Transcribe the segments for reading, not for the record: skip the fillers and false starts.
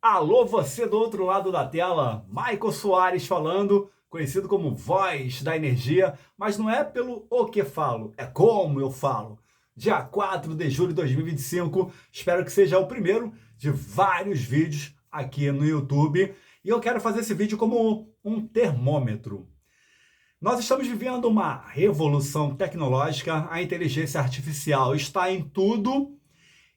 Alô, você do outro lado da tela, Michael Soares falando, conhecido como Voz da Energia, mas não é pelo o que falo, é como eu falo. Dia 4 de julho de 2025, espero que seja o primeiro de vários vídeos aqui no YouTube. E eu quero fazer esse vídeo como um termômetro. Nós estamos vivendo uma revolução tecnológica, a inteligência artificial está em tudo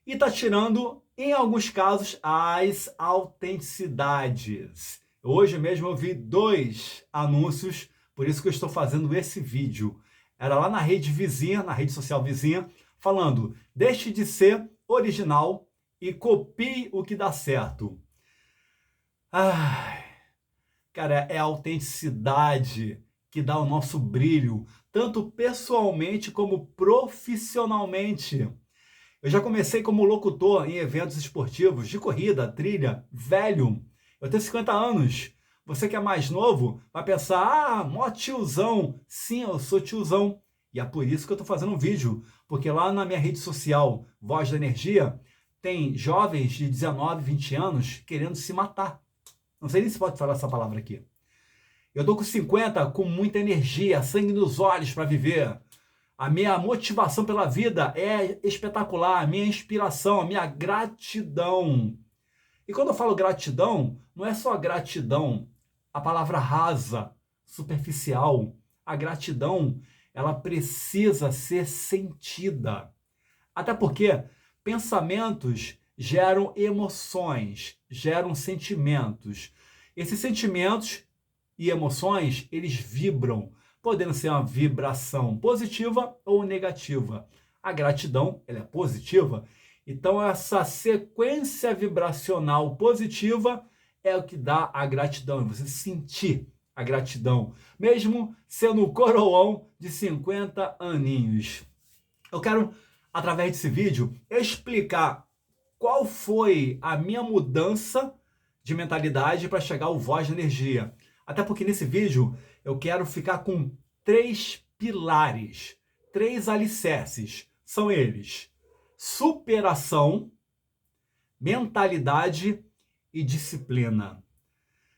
e está tirando, em alguns casos, as autenticidades. Hoje mesmo eu vi 2 anúncios, por isso que eu estou fazendo esse vídeo. Era lá na rede vizinha, na rede social vizinha, falando: deixe de ser original e copie o que dá certo. Ai, cara, é a autenticidade que dá o nosso brilho, tanto pessoalmente como profissionalmente. Eu já comecei como locutor em eventos esportivos, de corrida, trilha, velho. Eu tenho 50 anos. Você que é mais novo vai pensar, mó tiozão. Sim, eu sou tiozão. E é por isso que eu estou fazendo um vídeo. Porque lá na minha rede social, Voz da Energia, tem jovens de 19, 20 anos querendo se matar. Não sei nem se pode falar essa palavra aqui. Eu tô com 50, com muita energia, sangue nos olhos para viver. A minha motivação pela vida é espetacular, a minha inspiração, a minha gratidão. E quando eu falo gratidão, não é só gratidão, a palavra rasa, superficial. A gratidão, ela precisa ser sentida. Até porque pensamentos geram emoções, geram sentimentos. Esses sentimentos e emoções, eles vibram, podendo ser uma vibração positiva ou negativa. A gratidão, ela é positiva, então essa sequência vibracional positiva é o que dá a gratidão, você sentir a gratidão, mesmo sendo um coroão de 50 aninhos. Eu quero, através desse vídeo, explicar qual foi a minha mudança de mentalidade para chegar ao Voz da Energia. Até porque nesse vídeo eu quero ficar com 3 pilares, 3 alicerces. São eles: superação, mentalidade e disciplina.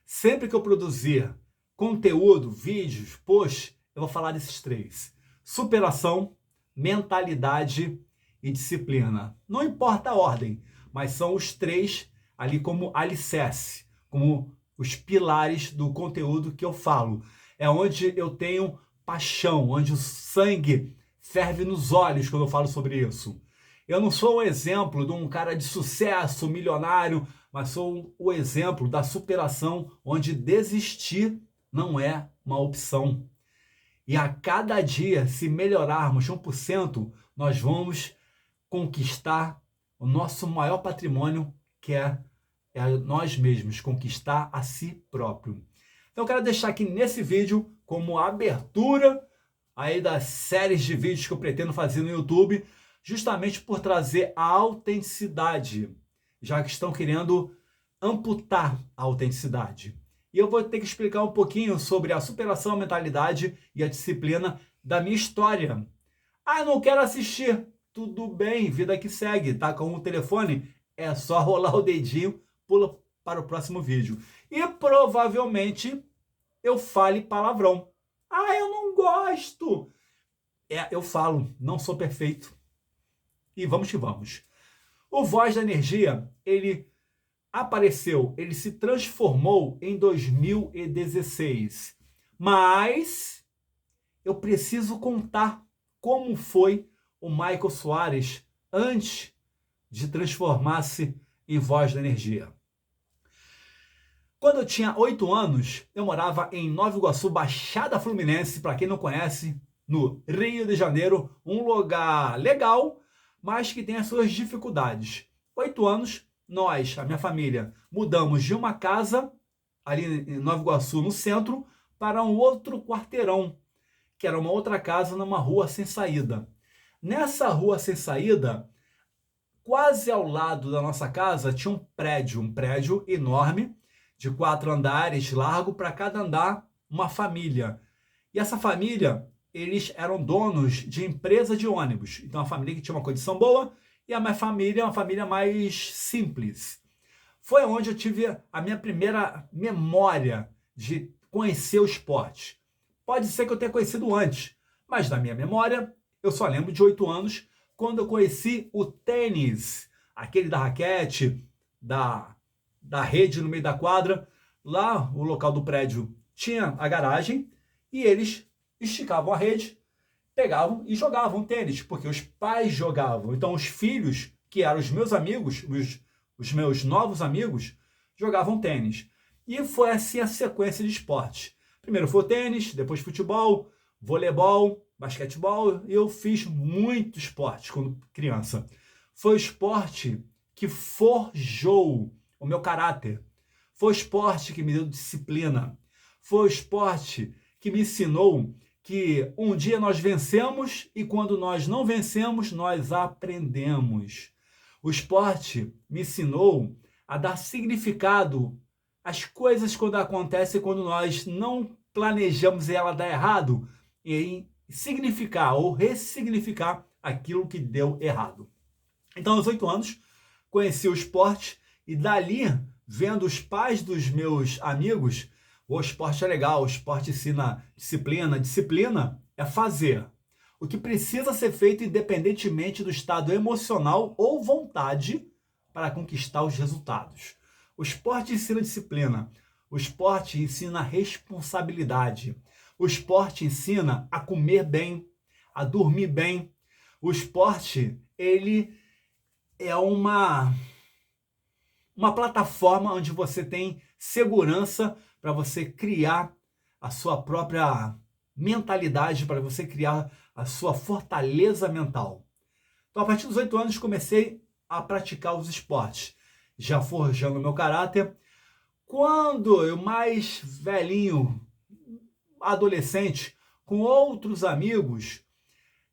Sempre que eu produzir conteúdo, vídeos, posts, eu vou falar desses 3. Superação, mentalidade e disciplina. Não importa a ordem, mas são os 3 ali como alicerce, como os pilares do conteúdo que eu falo. É onde eu tenho paixão, onde o sangue ferve nos olhos quando eu falo sobre isso. Eu não sou um exemplo de um cara de sucesso, milionário, mas sou o exemplo da superação, onde desistir não é uma opção. E a cada dia, se melhorarmos 1%, nós vamos conquistar o nosso maior patrimônio, que é nós mesmos, conquistar a si próprio. Então eu quero deixar aqui nesse vídeo como abertura aí das séries de vídeos que eu pretendo fazer no YouTube, justamente por trazer a autenticidade, já que estão querendo amputar a autenticidade. E eu vou ter que explicar um pouquinho sobre a superação, a mentalidade e a disciplina da minha história. Não quero assistir. Tudo bem, vida que segue. Tá com o telefone? É só rolar o dedinho, pula para o próximo vídeo. E provavelmente eu fale palavrão. Eu não gosto. Eu falo, não sou perfeito. E vamos que vamos. O Voz da Energia, ele apareceu, ele se transformou em 2016. Mas eu preciso contar como foi o Michael Soares antes de transformar-se em Voz da Energia. Quando eu tinha 8 anos, eu morava em Nova Iguaçu, Baixada Fluminense, para quem não conhece, no Rio de Janeiro, um lugar legal, mas que tem as suas dificuldades. 8 anos, nós, a minha família, mudamos de uma casa ali em Nova Iguaçu, no centro, para um outro quarteirão, que era uma outra casa numa rua sem saída. Nessa rua sem saída, quase ao lado da nossa casa, tinha um prédio enorme, de 4 andares, largo, para cada andar uma família. E essa família, eles eram donos de empresa de ônibus. Então, a família que tinha uma condição boa, e a minha família é uma família mais simples. foi onde eu tive a minha primeira memória de conhecer o esporte. Pode ser que eu tenha conhecido antes, mas na minha memória eu só lembro de 8 anos, quando eu conheci o tênis, aquele da raquete, da rede no meio da quadra. Lá, o local do prédio tinha a garagem e eles esticavam a rede, pegavam e jogavam tênis, porque os pais jogavam. Então, os filhos, que eram os meus amigos, os meus novos amigos, jogavam tênis. E foi assim a sequência de esportes. Primeiro foi o tênis, depois futebol, voleibol, basquetebol, e eu fiz muito esporte quando criança. Foi o esporte que forjou o meu caráter. Foi o esporte que me deu disciplina. Foi o esporte que me ensinou que um dia nós vencemos e quando nós não vencemos, nós aprendemos. O esporte me ensinou a dar significado às coisas quando acontecem, quando nós não planejamos e ela dá errado, e em significar ou ressignificar aquilo que deu errado. Então, aos 8 anos, conheci o esporte e dali, vendo os pais dos meus amigos, o esporte é legal, o esporte ensina disciplina. Disciplina é fazer o que precisa ser feito independentemente do estado emocional ou vontade para conquistar os resultados. O esporte ensina disciplina, o esporte ensina responsabilidade, o esporte ensina a comer bem, a dormir bem. O esporte, ele é uma plataforma onde você tem segurança para você criar a sua própria mentalidade, para você criar a sua fortaleza mental. Então, a partir dos 8 anos, comecei a praticar os esportes, já forjando o meu caráter. Quando eu mais velhinho, adolescente, com outros amigos,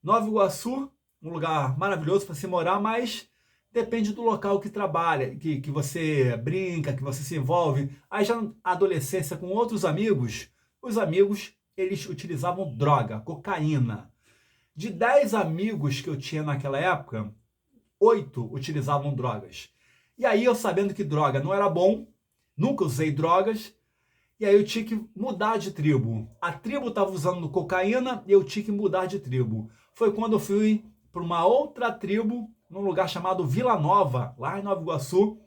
Nova Iguaçu, um lugar maravilhoso para se morar, mas depende do local que trabalha, que você brinca, que você se envolve. Aí já na adolescência com outros amigos, os amigos, eles utilizavam droga, cocaína. De 10 amigos que eu tinha naquela época, 8 utilizavam drogas. E aí eu sabendo que droga não era bom, nunca usei drogas, e aí eu tinha que mudar de tribo. A tribo estava usando cocaína e eu tinha que mudar de tribo. Foi quando eu fui para uma outra tribo, num lugar chamado Vila Nova, lá em Nova Iguaçu.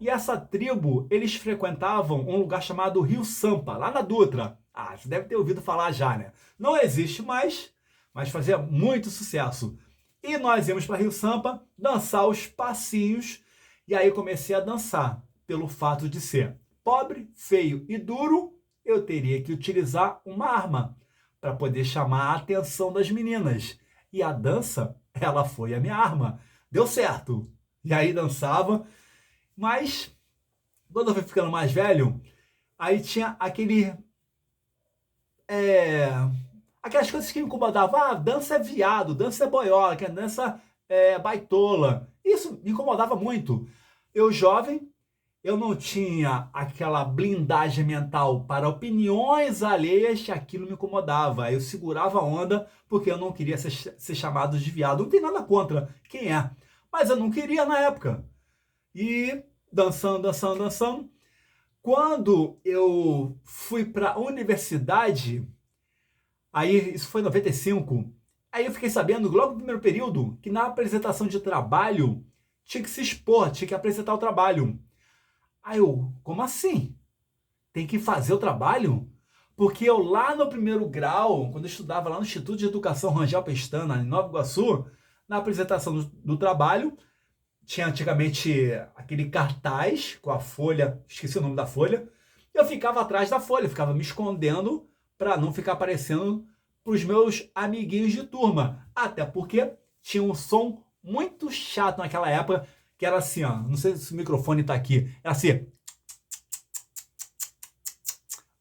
E essa tribo, eles frequentavam um lugar chamado Rio Sampa, lá na Dutra. Ah, você deve ter ouvido falar já, né? Não existe mais, mas fazia muito sucesso. E nós íamos para Rio Sampa dançar os passinhos. E aí eu comecei a dançar. Pelo fato de ser pobre, feio e duro, eu teria que utilizar uma arma para poder chamar a atenção das meninas. E a dança, ela foi a minha arma. Deu certo. E aí dançava. Mas, quando eu fui ficando mais velho, aí tinha aquelas coisas que me incomodavam. Ah, dança é viado, dança é boiola, que dança é baitola. Isso me incomodava muito. Eu jovem, eu não tinha aquela blindagem mental para opiniões alheias, aquilo me incomodava. Eu segurava a onda porque eu não queria ser chamado de viado. Não tem nada contra quem é, mas eu não queria na época. E dançando. Quando eu fui para a universidade, aí isso foi em 95, aí eu fiquei sabendo, logo no primeiro período, que na apresentação de trabalho tinha que se expor, tinha que apresentar o trabalho. Aí eu, como assim? Tem que fazer o trabalho? Porque eu lá no primeiro grau, quando eu estudava lá no Instituto de Educação Rangel Pestana, em Nova Iguaçu, na apresentação do trabalho, tinha antigamente aquele cartaz com a folha, esqueci o nome da folha, eu ficava atrás da folha, ficava me escondendo para não ficar aparecendo para os meus amiguinhos de turma. Até porque tinha um som muito chato naquela época, que era assim, ó, não sei se o microfone tá aqui, era assim.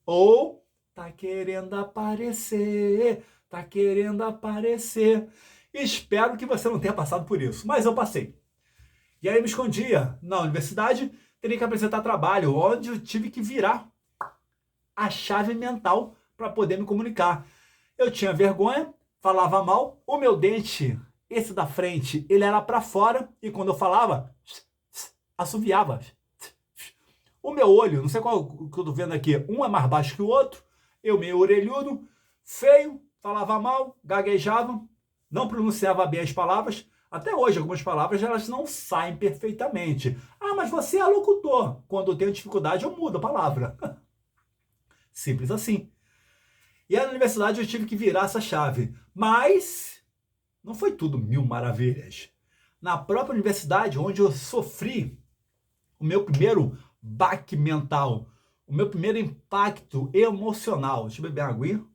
Ou tá querendo aparecer, tá querendo aparecer. Espero que você não tenha passado por isso, mas eu passei. E aí eu me escondia na universidade, teria que apresentar trabalho, onde eu tive que virar a chave mental para poder me comunicar. Eu tinha vergonha, falava mal, o meu dente, esse da frente, ele era para fora, e quando eu falava, assoviava. O meu olho, não sei qual que eu tô vendo aqui, um é mais baixo que o outro, eu meio orelhudo, feio, falava mal, gaguejava, não pronunciava bem as palavras. Até hoje, algumas palavras elas não saem perfeitamente. Ah, mas você é locutor. Quando eu tenho dificuldade, eu mudo a palavra. Simples assim. E aí, na universidade eu tive que virar essa chave. Mas não foi tudo mil maravilhas. Na própria universidade, onde eu sofri o meu primeiro baque mental, o meu primeiro impacto emocional. Deixa eu beber uma aguinha.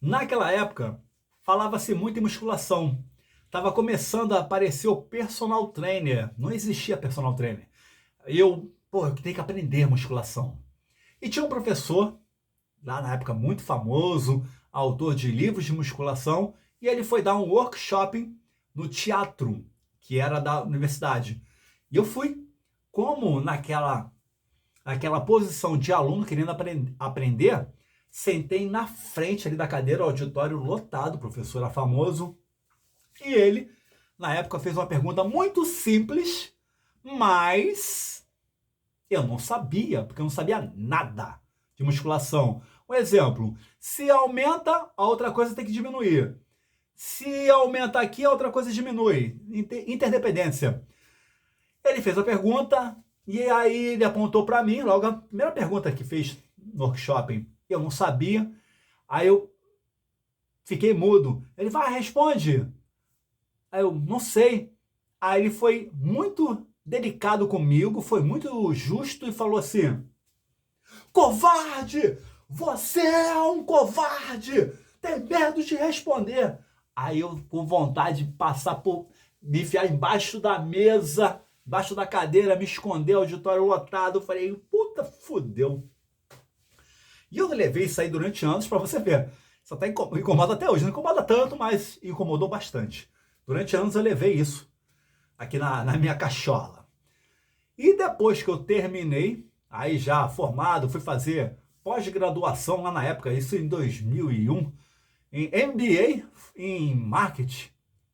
Naquela época, falava-se muito em musculação. Estava começando a aparecer o personal trainer. Não existia personal trainer. Eu tenho que aprender musculação. E tinha um professor, lá na época muito famoso, autor de livros de musculação, e ele foi dar um workshop no teatro, que era da universidade. E eu fui, como naquela posição de aluno querendo aprender, sentei na frente ali da cadeira, o auditório lotado, o professor era famoso, e ele, na época, fez uma pergunta muito simples, mas eu não sabia, porque eu não sabia nada de musculação. Um exemplo, se aumenta, a outra coisa tem que diminuir. Se aumenta aqui, a outra coisa diminui. Interdependência. Ele fez a pergunta e aí ele apontou para mim, logo a primeira pergunta que fez no workshop. Eu não sabia. Aí eu fiquei mudo. Ele vai, responde. Aí eu não sei. Aí ele foi muito delicado comigo, foi muito justo e falou assim: covarde! Você é um covarde! Tem medo de responder. Aí eu, com vontade de passar por... me enfiar embaixo da mesa, embaixo da cadeira, me esconder, auditório lotado. Falei, puta, fudeu. E eu levei isso aí durante anos, pra você ver. Isso até incomoda até hoje. Não incomoda tanto, mas incomodou bastante. Durante anos eu levei isso aqui na minha cachola. E depois que eu terminei, aí já formado, fui fazer pós-graduação lá na época, isso em 2001, em MBA em Marketing.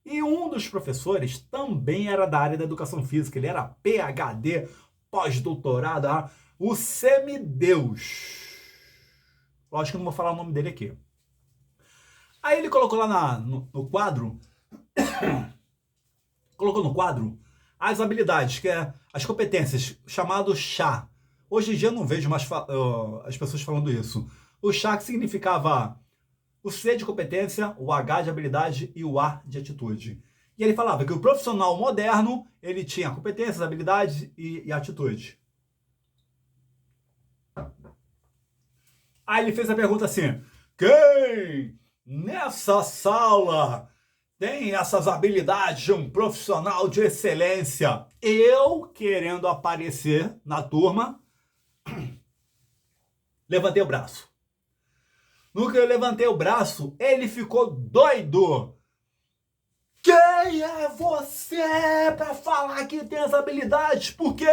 E um dos professores também era da área da educação física, ele era PhD, pós-doutorado, o semideus. Lógico que eu não vou falar o nome dele aqui. Aí ele colocou lá no quadro, colocou no quadro as habilidades, que é as competências, chamado chá. Hoje em dia eu não vejo mais as pessoas falando isso. O chá que significava o C de competência, o H de habilidade e o A de atitude. E ele falava que o profissional moderno, ele tinha competências, habilidades e atitude. Aí ele fez a pergunta assim: quem nessa sala tem essas habilidades de um profissional de excelência? Eu, querendo aparecer na turma, levantei o braço. No que eu levantei o braço, ele ficou doido. Quem é você para falar que tem as habilidades? Porque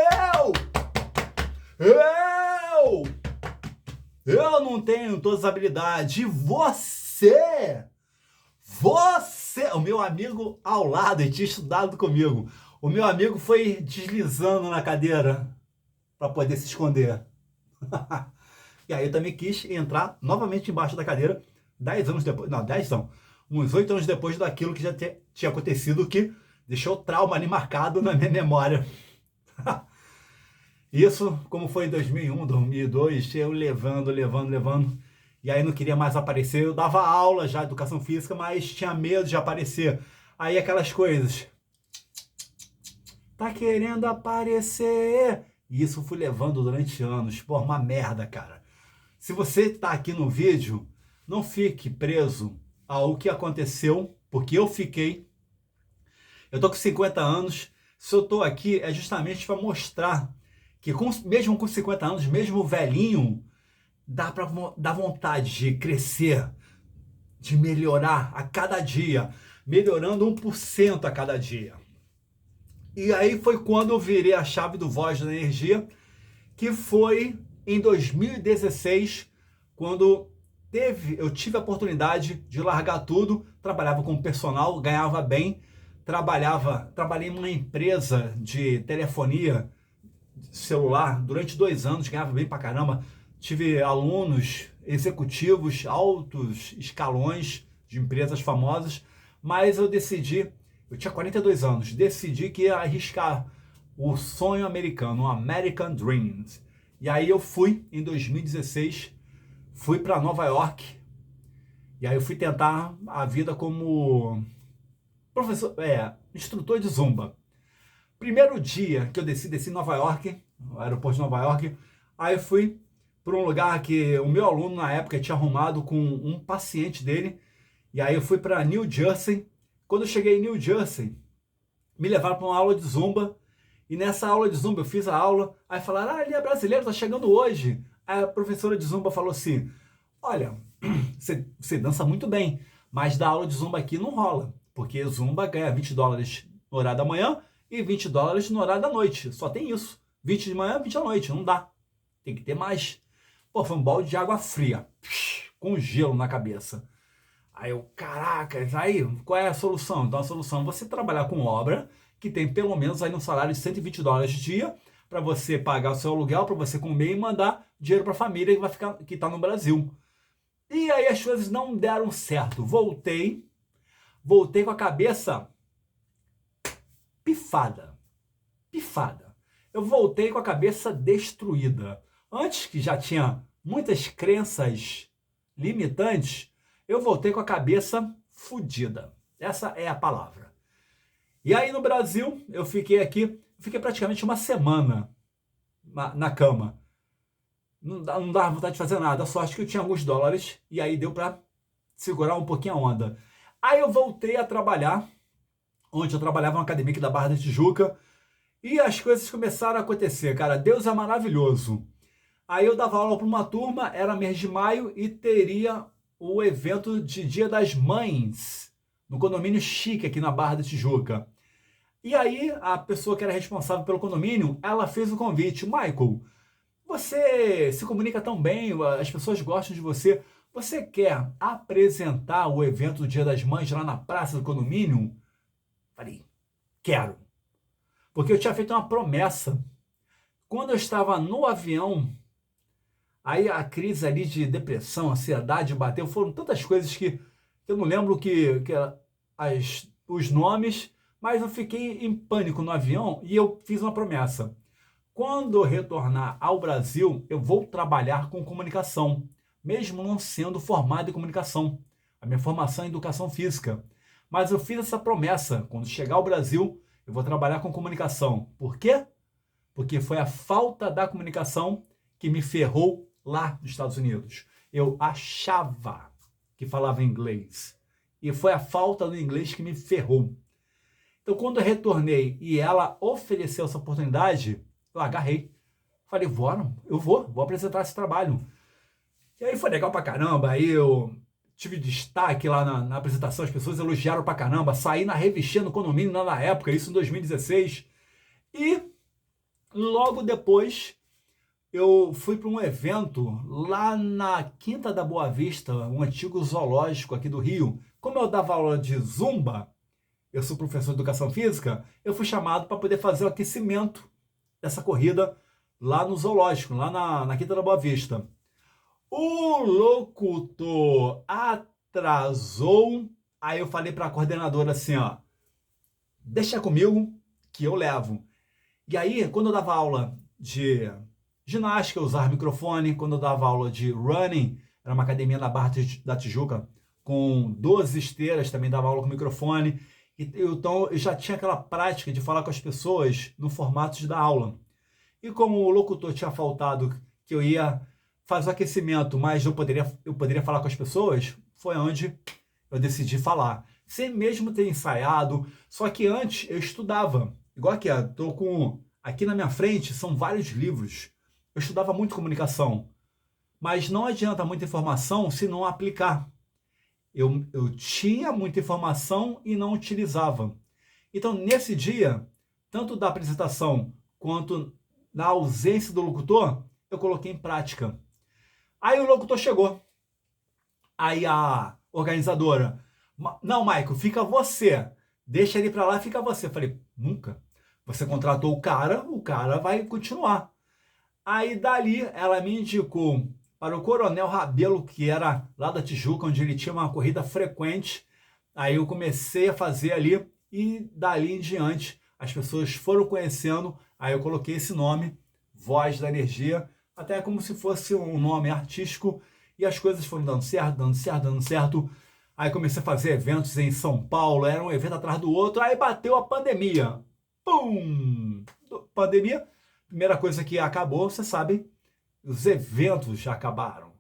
eu não tenho todas as habilidades. E você, o meu amigo ao lado, ele tinha estudado comigo. O meu amigo foi deslizando na cadeira para poder se esconder. E aí eu também quis entrar novamente embaixo da cadeira 10 anos depois, não, 10 não, uns 8 anos depois daquilo que já tinha acontecido, que deixou trauma ali marcado na minha memória. Isso, como foi em 2001, 2002, eu levando, e aí não queria mais aparecer. Eu dava aula já de educação física, mas tinha medo de aparecer. Aí aquelas coisas, tá querendo aparecer? E isso eu fui levando durante anos. Pô, uma merda, cara. Se você está aqui no vídeo, não fique preso ao que aconteceu, porque eu fiquei. Eu tô com 50 anos. Se eu tô aqui é justamente para mostrar que mesmo com 50 anos, mesmo velhinho, dá vontade de crescer, de melhorar a cada dia, melhorando 1% a cada dia. E aí foi quando eu virei a chave do Voz da Energia, que foi em 2016, quando eu tive a oportunidade de largar tudo, trabalhava como personal, ganhava bem, trabalhei em uma empresa de telefonia celular durante 2 anos, ganhava bem pra caramba. Tive alunos executivos, altos escalões de empresas famosas, mas eu tinha 42 anos, decidi que ia arriscar o sonho americano, o American Dreams. E aí eu fui, em 2016, fui para Nova York, e aí eu fui tentar a vida como instrutor de Zumba. Primeiro dia que eu desci em Nova York, no aeroporto de Nova York, aí eu fui para um lugar que o meu aluno na época tinha arrumado com um paciente dele, e aí eu fui para New Jersey. Quando eu cheguei em New Jersey, me levaram para uma aula de Zumba, e nessa aula de Zumba eu fiz a aula, aí falaram, ele é brasileiro, tá chegando hoje. Aí a professora de Zumba falou assim, olha, você dança muito bem, mas da aula de Zumba aqui não rola, porque Zumba ganha $20 no horário da manhã e $20 no horário da noite, só tem isso, 20 de manhã, 20 da noite, não dá, tem que ter mais. Pô, foi um balde de água fria, com gelo na cabeça. Aí eu, caracas, aí qual é a solução? Então a solução é você trabalhar com obra que tem pelo menos aí um salário de $120 de dia para você pagar o seu aluguel, para você comer e mandar dinheiro para a família que está no Brasil. E aí as coisas não deram certo. Voltei com a cabeça pifada. Eu voltei com a cabeça destruída. Antes que já tinha muitas crenças limitantes, eu voltei com a cabeça fodida. Essa é a palavra. E aí no Brasil, eu fiquei praticamente uma semana na cama. Não dava vontade de fazer nada, a sorte que eu tinha alguns dólares e aí deu para segurar um pouquinho a onda. Aí eu voltei a trabalhar, onde eu trabalhava na academia aqui da Barra da Tijuca, e as coisas começaram a acontecer, cara. Deus é maravilhoso. Aí eu dava aula para uma turma, era mês de maio e teria o evento de Dia das Mães, no condomínio chique aqui na Barra da Tijuca. E aí a pessoa que era responsável pelo condomínio, ela fez o convite. Michael, você se comunica tão bem, as pessoas gostam de você. Você quer apresentar o evento do Dia das Mães lá na praça do condomínio? Falei, quero. Porque eu tinha feito uma promessa. Quando eu estava no avião, aí a crise ali de depressão, ansiedade bateu. Foram tantas coisas que eu não lembro os nomes, mas eu fiquei em pânico no avião e eu fiz uma promessa. Quando eu retornar ao Brasil, eu vou trabalhar com comunicação, mesmo não sendo formado em comunicação. A minha formação é em educação física. Mas eu fiz essa promessa, quando chegar ao Brasil, eu vou trabalhar com comunicação. Por quê? Porque foi a falta da comunicação que me ferrou lá nos Estados Unidos. Eu achava que falava inglês. E foi a falta do inglês que me ferrou. Então, quando eu retornei e ela ofereceu essa oportunidade, eu agarrei. Falei, vou apresentar esse trabalho. E aí foi legal pra caramba. Aí eu tive destaque lá na apresentação, as pessoas elogiaram pra caramba. Saí na revistinha no condomínio lá na época, isso em 2016. E logo depois eu fui para um evento lá na Quinta da Boa Vista, um antigo zoológico aqui do Rio. Como eu dava aula de Zumba, eu sou professor de educação física, eu fui chamado para poder fazer o aquecimento dessa corrida lá no zoológico, lá na Quinta da Boa Vista. O locutor atrasou, aí eu falei para a coordenadora assim, ó, deixa comigo que eu levo. E aí, quando eu dava aula de ginástica, eu usava microfone. Quando eu dava aula de running, era uma academia na Barra da Tijuca, com 12 esteiras, também dava aula com microfone. Então, eu já tinha aquela prática de falar com as pessoas no formato de dar aula. E como o locutor tinha faltado que eu ia fazer o aquecimento, mas eu poderia falar com as pessoas, foi onde eu decidi falar. Sem mesmo ter ensaiado, só que antes eu estudava. Igual aqui, estou aqui na minha frente, são vários livros. Eu estudava muito comunicação, mas não adianta muita informação se não aplicar. Eu tinha muita informação e não utilizava. Então, nesse dia, tanto da apresentação quanto na ausência do locutor, eu coloquei em prática. Aí o locutor chegou. Aí a organizadora, não, Michael, fica você. deixa ele para lá e fica você. Eu falei, nunca. Você contratou o cara vai continuar. Aí dali ela me indicou para o Coronel Rabelo, que era lá da Tijuca, onde ele tinha uma corrida frequente. Aí eu comecei a fazer ali e dali em diante as pessoas foram conhecendo. Aí eu coloquei esse nome, Voz da Energia, até como se fosse um nome artístico, e as coisas foram dando certo, dando certo, dando certo. Aí comecei a fazer eventos em São Paulo, era um evento atrás do outro, aí bateu a pandemia. Pum! Pandemia, primeira coisa que acabou, você sabe, os eventos já acabaram.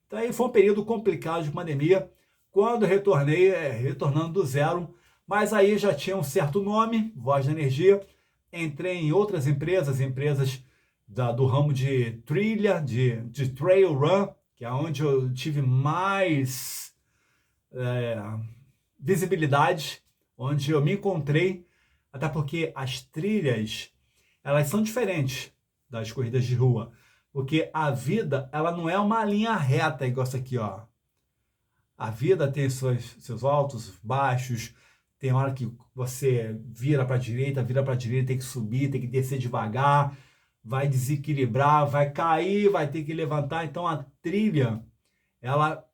Então aí foi um período complicado de pandemia. Quando retornei, retornando do zero, mas aí já tinha um certo nome, Voz da Energia. Entrei em outras empresas, do ramo de trilha, de trail run, que é onde eu tive mais visibilidade, onde eu me encontrei, até porque as trilhas, elas são diferentes das corridas de rua, porque a vida, ela não é uma linha reta igual essa aqui, ó. A vida tem seus altos, baixos, tem hora que você vira para a direita, tem que subir, tem que descer devagar, vai desequilibrar, vai cair, vai ter que levantar. Então a trilha, ela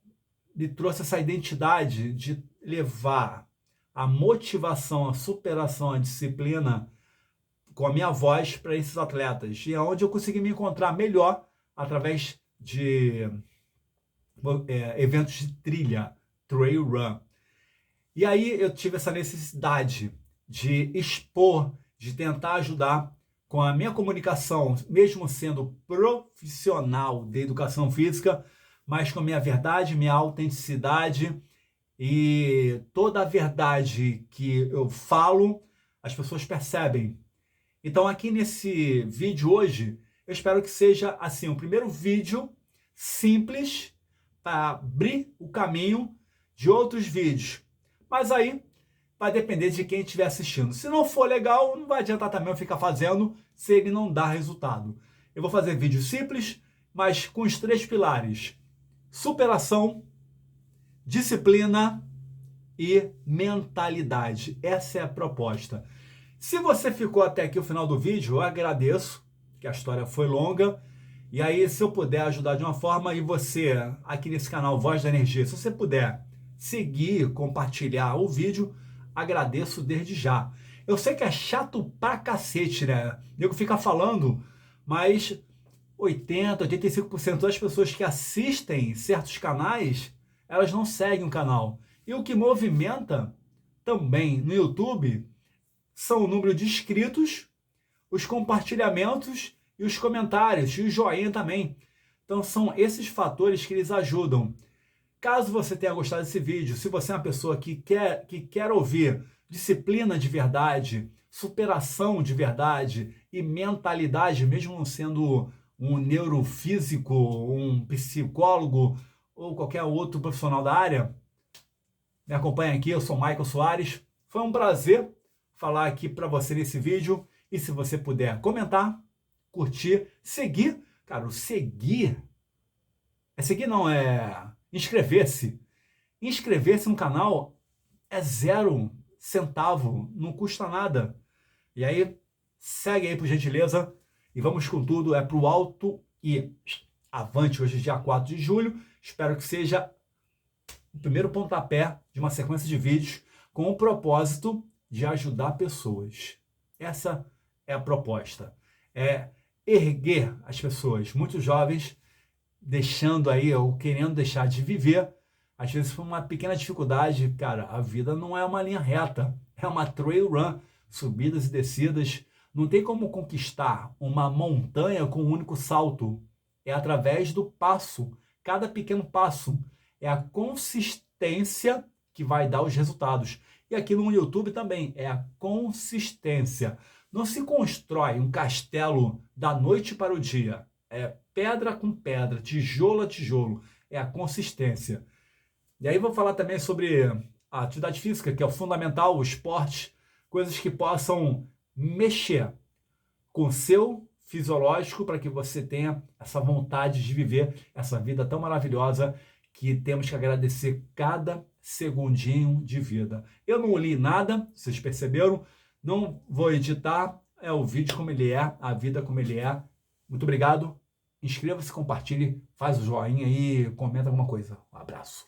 me trouxe essa identidade de levar a motivação, a superação, a disciplina com a minha voz para esses atletas. E é onde eu consegui me encontrar melhor através de eventos de trilha, trail run. E aí eu tive essa necessidade de expor, de tentar ajudar com a minha comunicação, mesmo sendo profissional de educação física, mas com a minha verdade, minha autenticidade e toda a verdade que eu falo, as pessoas percebem. Então aqui nesse vídeo hoje, eu espero que seja assim, o primeiro vídeo simples para abrir o caminho de outros vídeos. Mas aí vai depender de quem estiver assistindo. Se não for legal, não vai adiantar também eu ficar fazendo se ele não dá resultado. Eu vou fazer vídeos simples, mas com os 3 pilares: superação, disciplina e mentalidade. Essa é a proposta. Se você ficou até aqui o final do vídeo, eu agradeço, que a história foi longa. E aí, se eu puder ajudar de uma forma, e você, aqui nesse canal Voz da Energia, se você puder seguir, compartilhar o vídeo, agradeço desde já. Eu sei que é chato pra cacete, né? O nego fica falando, mas 85% das pessoas que assistem certos canais, elas não seguem o canal. E o que movimenta também no YouTube são o número de inscritos, os compartilhamentos e os comentários, e o joinha também. Então são esses fatores que eles ajudam. Caso você tenha gostado desse vídeo, se você é uma pessoa que quer ouvir disciplina de verdade, superação de verdade e mentalidade, mesmo não sendo um neurofísico, um psicólogo ou qualquer outro profissional da área, me acompanha aqui, eu sou Michael Soares. Foi um prazer falar aqui para você nesse vídeo. E se você puder comentar, curtir, seguir. Cara, o seguir... seguir não, é inscrever-se. Inscrever-se no canal é 0 centavo, não custa nada. E aí, segue aí por gentileza e vamos com tudo, é pro alto e avante. Hoje é dia 4 de julho, espero que seja o primeiro pontapé de uma sequência de vídeos com o propósito de ajudar pessoas. Essa é a proposta, é erguer as pessoas, muitos jovens deixando aí, ou querendo deixar de viver, às vezes por uma pequena dificuldade. Cara, a vida não é uma linha reta, é uma trail run, subidas e descidas. Não tem como conquistar uma montanha com um único salto. É através do passo, cada pequeno passo. É a consistência que vai dar os resultados. E aqui no YouTube também, é a consistência. Não se constrói um castelo da noite para o dia. É pedra com pedra, tijolo a tijolo. É a consistência. E aí vou falar também sobre a atividade física, que é o fundamental, o esporte, coisas que possam mexer com o seu fisiológico para que você tenha essa vontade de viver essa vida tão maravilhosa que temos que agradecer cada segundinho de vida. Eu não li nada, vocês perceberam? Não vou editar, é o vídeo como ele é, a vida como ele é. Muito obrigado. Inscreva-se, compartilhe, faz o joinha aí, comenta alguma coisa. Um abraço.